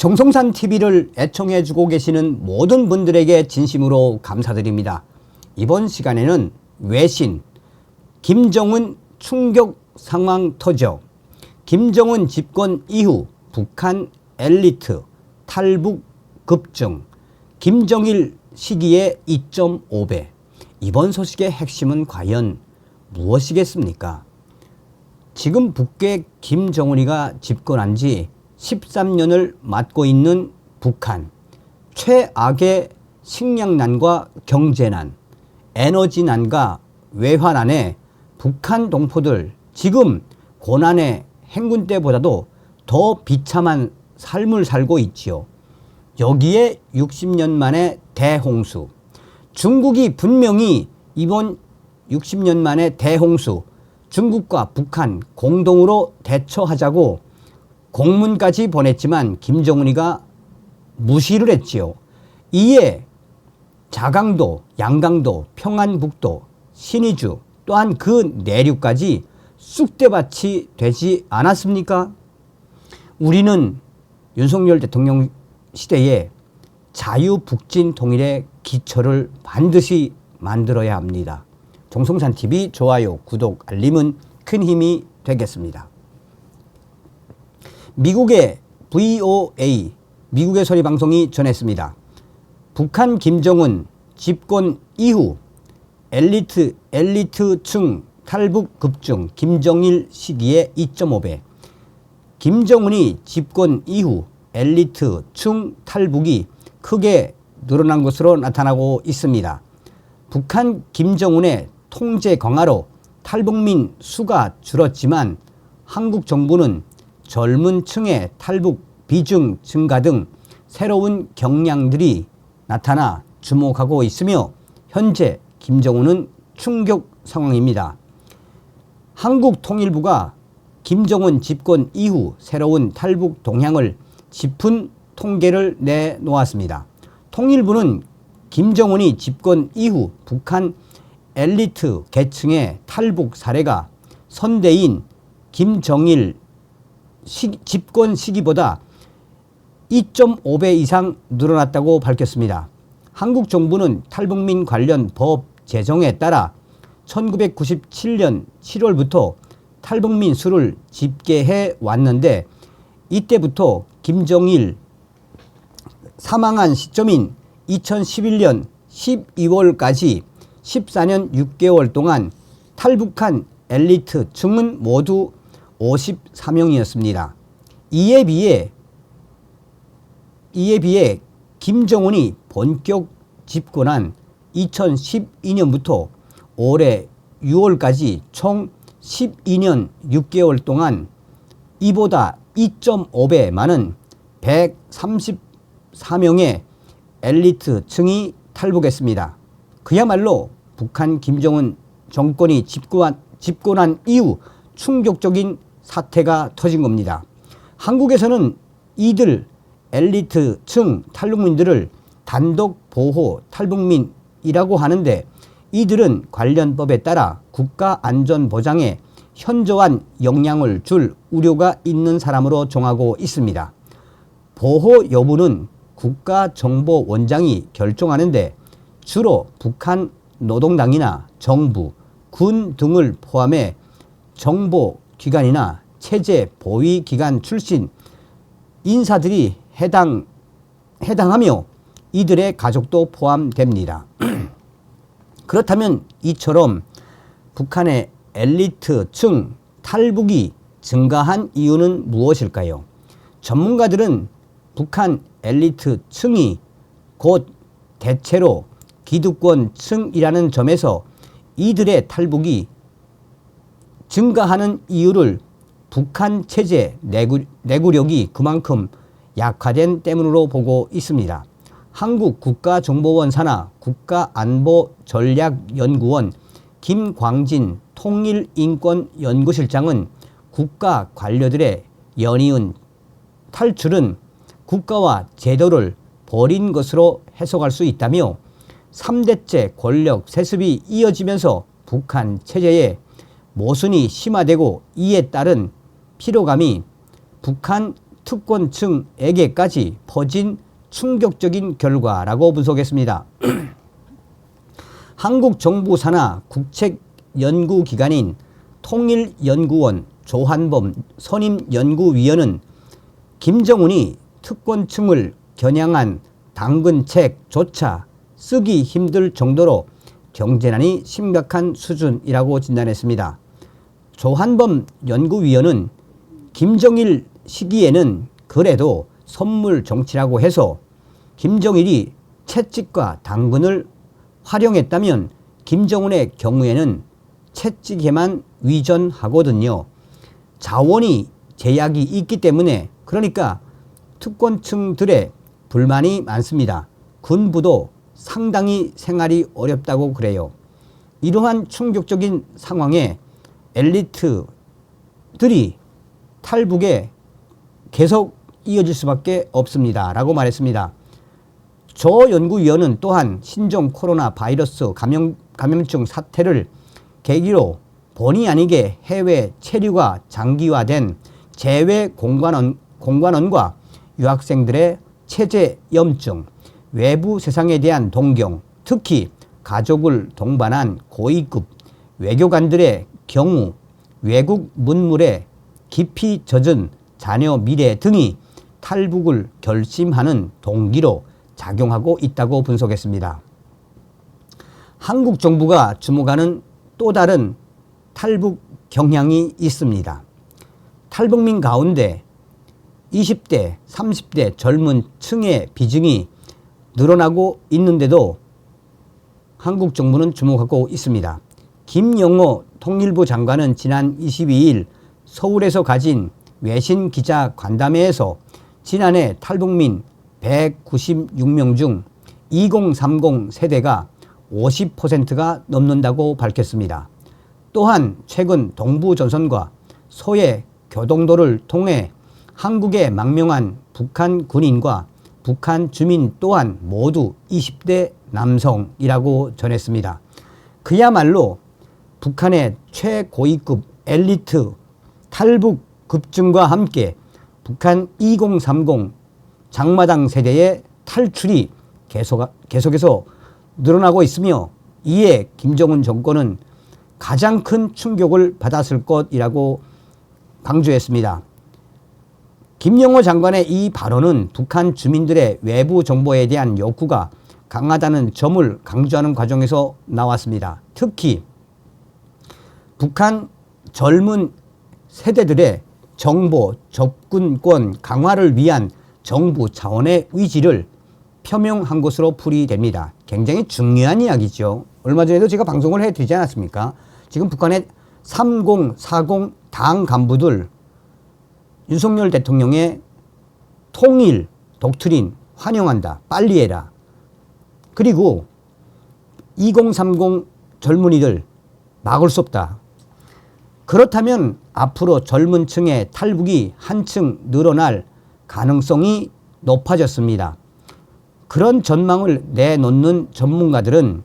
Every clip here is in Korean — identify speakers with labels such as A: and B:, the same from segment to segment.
A: 정성산 TV를 애청해주고 계시는 모든 분들에게 진심으로 감사드립니다. 이번 시간에는 외신, 김정은 충격 상황 터져, 김정은 집권 이후 북한 엘리트 탈북 급증, 김정일 시기의 2.5배. 이번 소식의 핵심은 과연 무엇이겠습니까? 지금 북괴 김정은이가 집권한 지 13년을 맞고 있는 북한, 최악의 식량난과 경제난, 에너지난과 외환난에 북한 동포들 지금 고난의 행군 때보다도 더 비참한 삶을 살고 있지요. 여기에 60년 만에 대홍수, 중국이 분명히 이번 60년 만에 대홍수 중국과 북한 공동으로 대처하자고 공문까지 보냈지만 김정은이가 무시를 했지요. 이에 자강도, 양강도, 평안북도, 신의주 또한 그 내륙까지 쑥대밭이 되지 않았습니까? 우리는 윤석열 대통령 시대에 자유북진 통일의 기초를 반드시 만들어야 합니다. 정성산TV 좋아요, 구독, 알림은 큰 힘이 되겠습니다. 미국의 VOA, 미국의 소리방송이 전했습니다. 북한 김정은 집권 이후 엘리트층 탈북 급증, 김정일 시기의 2.5배. 김정은이 집권 이후 엘리트층 탈북이 크게 늘어난 것으로 나타나고 있습니다. 북한 김정은의 통제 강화로 탈북민 수가 줄었지만 한국 정부는 젊은 층의 탈북 비중 증가 등 새로운 경향들이 나타나 주목하고 있으며 현재 김정은은 충격 상황입니다. 한국통일부가 김정은 집권 이후 새로운 탈북 동향을 짚은 통계를 내놓았습니다. 통일부는 김정은이 집권 이후 북한 엘리트 계층의 탈북 사례가 선대인 김정일 집권 시기보다 2.5배 이상 늘어났다고 밝혔습니다. 한국 정부는 탈북민 관련 법 제정에 따라 1997년 7월부터 탈북민 수를 집계해 왔는데 이때부터 김정일 사망한 시점인 2011년 12월까지 14년 6개월 동안 탈북한 엘리트층은 모두 54명이었습니다. 이에 비해 김정은이 본격 집권한 2012년부터 올해 6월까지 총 12년 6개월 동안 이보다 2.5배 많은 134명의 엘리트층이 탈북했습니다. 그야말로 북한 김정은 정권이 집권한 이후 충격적인 사태가 터진 겁니다. 한국에서는 이들 엘리트층 탈북민들을 단독 보호 탈북민이라고 하는데 이들은 관련 법에 따라 국가안전보장에 현저한 영향을 줄 우려가 있는 사람으로 정하고 있습니다. 보호 여부는 국가정보원장이 결정하는데 주로 북한 노동당이나 정부, 군 등을 포함해 정보기관이나 체제 보위기관 출신 인사들이 해당하며 이들의 가족도 포함됩니다. 그렇다면 이처럼 북한의 엘리트층 탈북이 증가한 이유는 무엇일까요? 전문가들은 북한 엘리트층이 곧 대체로 기득권층이라는 점에서 이들의 탈북이 증가하는 이유를 북한 체제 내구력이 그만큼 약화된 때문으로 보고 있습니다. 한국국가정보원 산하 국가안보전략연구원 김광진 통일인권연구실장은 국가 관료들의 연이은 탈출은 국가와 제도를 버린 것으로 해석할 수 있다며 3대째 권력 세습이 이어지면서 북한 체제의 모순이 심화되고 이에 따른 피로감이 북한 특권층에게까지 퍼진 충격적인 결과라고 분석했습니다. 한국 정부 산하 국책연구기관인 통일연구원 조한범 선임연구위원은 김정은이 특권층을 겨냥한 당근책조차 쓰기 힘들 정도로 경제난이 심각한 수준이라고 진단했습니다. 조한범 연구위원은 김정일 시기에는 그래도 선물 정치라고 해서 김정일이 채찍과 당근을 활용했다면 김정은의 경우에는 채찍에만 위전하거든요. 자원이 제약이 있기 때문에 그러니까 특권층들의 불만이 많습니다. 군부도 상당히 생활이 어렵다고 그래요. 이러한 충격적인 상황에 엘리트들이 탈북에 계속 이어질 수밖에 없습니다. 라고 말했습니다. 조 연구위원은 또한 신종 코로나 바이러스 감염증 사태를 계기로 본의 아니게 해외 체류가 장기화된 재외 공관원과 유학생들의 체제 염증, 외부 세상에 대한 동경, 특히 가족을 동반한 고위급 외교관들의 경우 외국 문물에 깊이 젖은 자녀 미래 등이 탈북을 결심하는 동기로 작용하고 있다고 분석했습니다. 한국 정부가 주목하는 또 다른 탈북 경향이 있습니다. 탈북민 가운데 20대, 30대 젊은 층의 비중이 늘어나고 있는데도 한국 정부는 주목하고 있습니다. 김영호 통일부 장관은 지난 22일 서울에서 가진 외신 기자 간담회에서 지난해 탈북민 196명 중 2030 세대가 50%가 넘는다고 밝혔습니다. 또한 최근 동부전선과 소해 교동도를 통해 한국에 망명한 북한 군인과 북한 주민 또한 모두 20대 남성이라고 전했습니다. 그야말로 북한의 최고위급 엘리트 탈북 급증과 함께 북한 2030 장마당 세대의 탈출이 계속해서 늘어나고 있으며 이에 김정은 정권은 가장 큰 충격을 받았을 것이라고 강조했습니다. 김영호 장관의 이 발언은 북한 주민들의 외부 정보에 대한 욕구가 강하다는 점을 강조하는 과정에서 나왔습니다. 특히 북한 젊은 세대들의 정보 접근권 강화를 위한 정부 차원의 의지를 표명한 것으로 풀이됩니다. 굉장히 중요한 이야기죠. 얼마 전에도 제가 방송을 해드리지 않았습니까? 지금 북한의 3040 당 간부들 윤석열 대통령의 통일 독트린 환영한다. 빨리 해라. 그리고 2030 젊은이들 막을 수 없다. 그렇다면 앞으로 젊은 층의 탈북이 한층 늘어날 가능성이 높아졌습니다. 그런 전망을 내놓는 전문가들은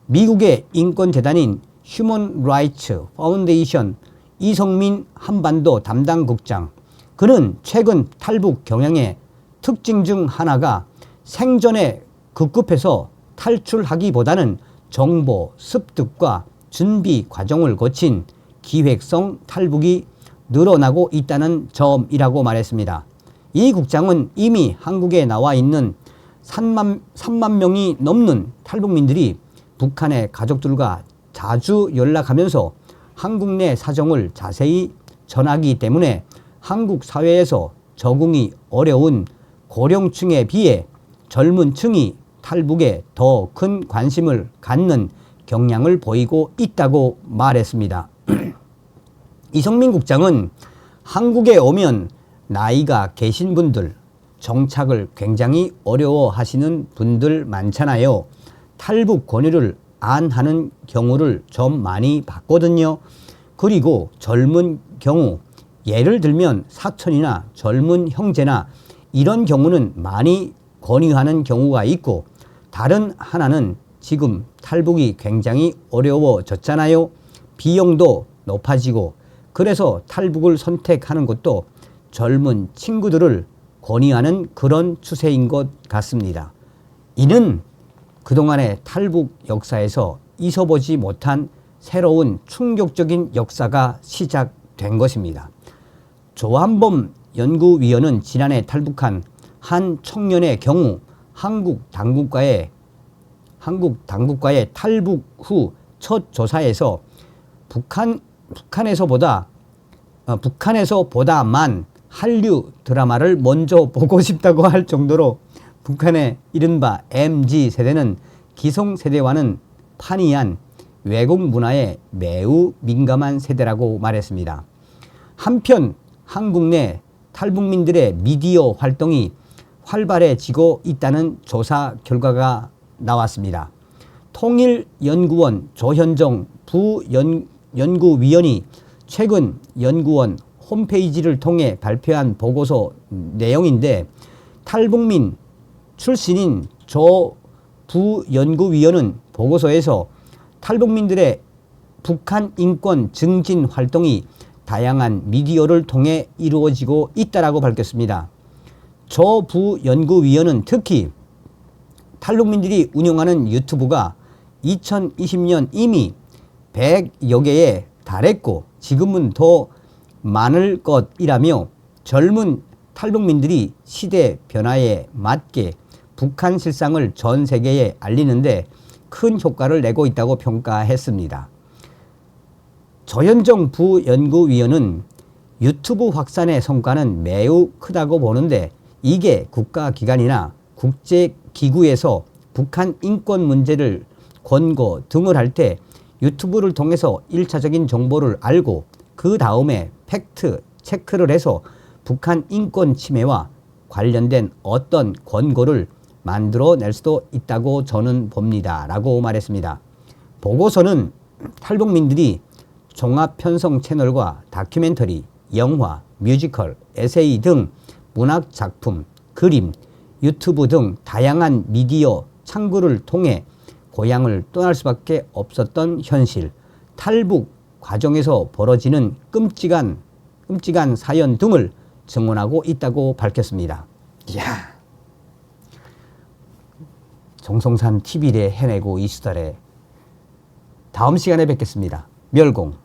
A: 미국의 인권재단인 휴먼 라이츠 파운데이션 이성민 한반도 담당 국장, 그는 최근 탈북 경향의 특징 중 하나가 생전에 급급해서 탈출하기보다는 정보 습득과 준비 과정을 거친 기획성 탈북이 늘어나고 있다는 점이라고 말했습니다. 이 국장은 이미 한국에 나와 있는 3만 명이 넘는 탈북민들이 북한의 가족들과 자주 연락하면서 한국 내 사정을 자세히 전하기 때문에 한국 사회에서 적응이 어려운 고령층에 비해 젊은 층이 탈북에 더 큰 관심을 갖는 경향을 보이고 있다고 말했습니다. 이성민 국장은 한국에 오면 나이가 계신 분들, 정착을 굉장히 어려워하시는 분들 많잖아요. 탈북 권유를 안 하는 경우를 좀 많이 봤거든요. 그리고 젊은 경우, 예를 들면 사촌이나 젊은 형제나 이런 경우는 많이 권유하는 경우가 있고, 다른 하나는 지금 탈북이 굉장히 어려워졌잖아요. 비용도 높아지고, 그래서 탈북을 선택하는 것도 젊은 친구들을 권유하는 그런 추세인 것 같습니다. 이는 그동안의 탈북 역사에서 있어보지 못한 새로운 충격적인 역사가 시작된 것입니다. 조한범 연구위원은 지난해 탈북한 한 청년의 경우 한국 당국과의 탈북 후 첫 조사에서 북한에서보다만 한류 드라마를 먼저 보고 싶다고 할 정도로 북한의 이른바 MZ세대는 기성세대와는 판이한 외국 문화에 매우 민감한 세대라고 말했습니다. 한편 한국 내 탈북민들의 미디어 활동이 활발해지고 있다는 조사 결과가 나왔습니다. 통일연구원 조현정 부연구위원이 최근 연구원 홈페이지를 통해 발표한 보고서 내용인데, 탈북민 출신인 조 부연구위원은 보고서에서 탈북민들의 북한 인권 증진 활동이 다양한 미디어를 통해 이루어지고 있다고 밝혔습니다. 조 부연구위원은 특히 탈북민들이 운영하는 유튜브가 2020년 이미 100여 개에 달했고 지금은 더 많을 것이라며, 젊은 탈북민들이 시대 변화에 맞게 북한 실상을 전 세계에 알리는데 큰 효과를 내고 있다고 평가했습니다. 조현정 부연구위원은 유튜브 확산의 성과는 매우 크다고 보는데, 이게 국가기관이나 국제기구에서 북한 인권 문제를 권고 등을 할 때 유튜브를 통해서 1차적인 정보를 알고 그 다음에 팩트 체크를 해서 북한 인권 침해와 관련된 어떤 권고를 만들어낼 수도 있다고 저는 봅니다. 라고 말했습니다. 보고서는 탈북민들이 종합편성 채널과 다큐멘터리, 영화, 뮤지컬, 에세이 등 문학작품, 그림, 유튜브 등 다양한 미디어 창구를 통해 고향을 떠날 수밖에 없었던 현실, 탈북 과정에서 벌어지는 끔찍한 사연 등을 증언하고 있다고 밝혔습니다. 이야, 정성산 TV에 해내고 이수달에 다음 시간에 뵙겠습니다. 멸공.